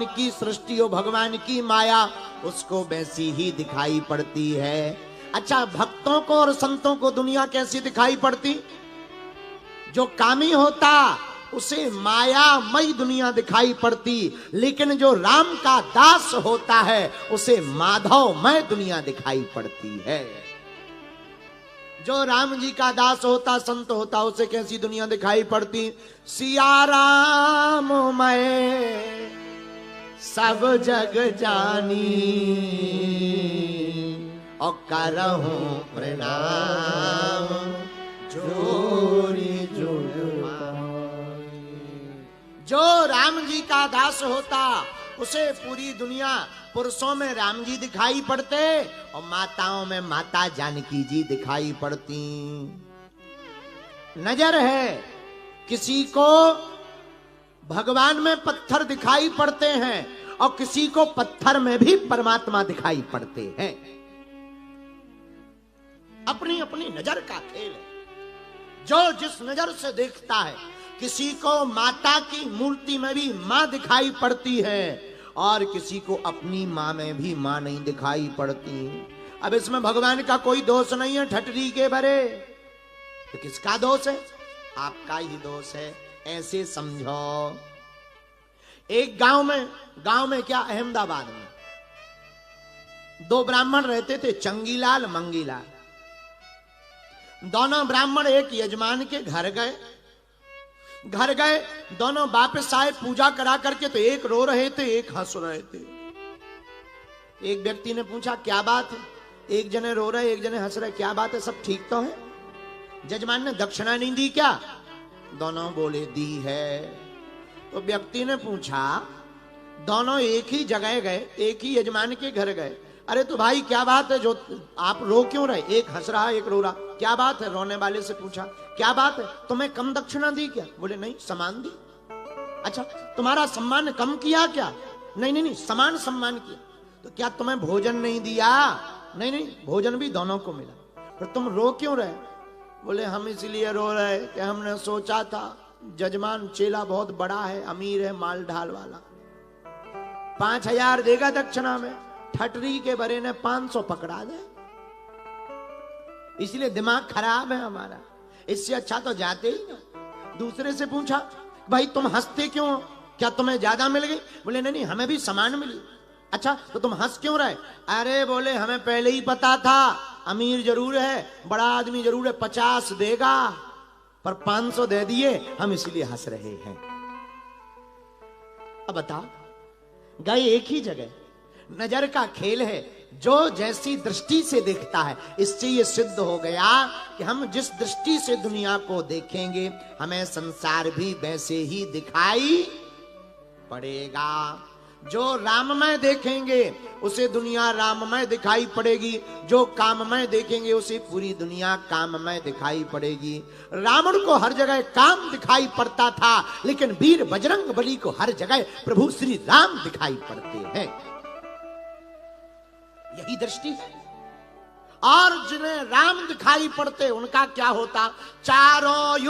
की सृष्टि हो, भगवान की माया, उसको वैसी ही दिखाई पड़ती है। अच्छा, भक्तों को और संतों को दुनिया कैसी दिखाई पड़ती? जो कामी होता उसे मायामयी दुनिया दिखाई पड़ती, लेकिन जो राम का दास होता है उसे माधवमय दुनिया दिखाई पड़ती है। जो राम जी का दास होता, संत होता, उसे कैसी दुनिया दिखाई पड़ती? सिया राम मैं सब जग जानी, और करहूं प्रणाम जोरी जुड़ पाई। जो राम जी का दास होता उसे पूरी दुनिया, पुरुषों में राम जी दिखाई पड़ते और माताओं में माता जानकी जी दिखाई पड़ती। नजर है, किसी को भगवान में पत्थर दिखाई पड़ते हैं और किसी को पत्थर में भी परमात्मा दिखाई पड़ते हैं। अपनी अपनी नजर का खेल है। जो जिस नजर से देखता है, किसी को माता की मूर्ति में भी मां दिखाई पड़ती है और किसी को अपनी मां में भी मां नहीं दिखाई पड़ती। अब इसमें भगवान का कोई दोष नहीं है, ठटरी के भरे। तो किसका दोष है? आपका ही दोष है, ऐसे समझो। एक गांव में क्या, अहमदाबाद में दो ब्राह्मण रहते थे, चंगीलाल मंगीलाल। दोनों ब्राह्मण एक यजमान के घर गए, दोनों वापस आए पूजा करा करके, तो एक रो रहे थे, एक हंस रहे थे। एक व्यक्ति ने पूछा क्या बात है? एक जने रो रहे, एक जने हंस रहे, क्या बात है, सब ठीक तो है? यजमान ने दक्षिणा नहीं दी क्या? दोनों बोले दी है। तो व्यक्ति ने पूछा, दोनों एक ही जगह गए, एक ही यजमान के घर गए, अरे तो भाई क्या बात है, जो आप रो क्यों रहे? एक हंस रहा, एक रो रहा, क्या बात है? रोने वाले से पूछा क्या बात है, तुम्हें कम दक्षिणा दी क्या? बोले नहीं, समान दी। अच्छा, तुम्हारा सम्मान कम किया क्या? नहीं, समान सम्मान किया। तो क्या तुम्हें भोजन नहीं दिया? नहीं, भोजन भी दोनों को मिला। तो तुम रो क्यों रहे? बोले हम इसलिए रो रहे कि हमने सोचा था जजमान चेला बहुत बड़ा है, अमीर है, माल ढाल वाला, 5000 देगा दक्षिणा में, ठटरी के बरे ने 500 पकड़ा दे, इसलिए दिमाग खराब है हमारा, इससे अच्छा तो जाते ही ना। दूसरे से पूछा भाई तुम हंसते क्यों हो, क्या तुम्हें ज्यादा मिल गई? बोले नहीं, हमें भी समान मिली। अच्छा, तो तुम हंस क्यों रहे? अरे बोले हमें पहले ही पता था अमीर जरूर है, बड़ा आदमी जरूर है, 50 देगा, पर 500 दे दिए, हम इसलिए हंस रहे हैं। अब बता, गए एक ही जगह, नजर का खेल है, जो जैसी दृष्टि से देखता है। इससे ये सिद्ध हो गया कि हम जिस दृष्टि से दुनिया को देखेंगे, हमें संसार भी वैसे ही दिखाई पड़ेगा। जो राममय देखेंगे उसे दुनिया राममय दिखाई पड़ेगी, जो काममय देखेंगे उसे पूरी दुनिया काममय दिखाई पड़ेगी। रावण को हर जगह काम दिखाई पड़ता था, लेकिन वीर बजरंग बली को हर जगह प्रभु श्री राम दिखाई पड़ते हैं। यही दृष्टि है। और जिन्हें राम दिखाई पड़ते उनका क्या होता? चारों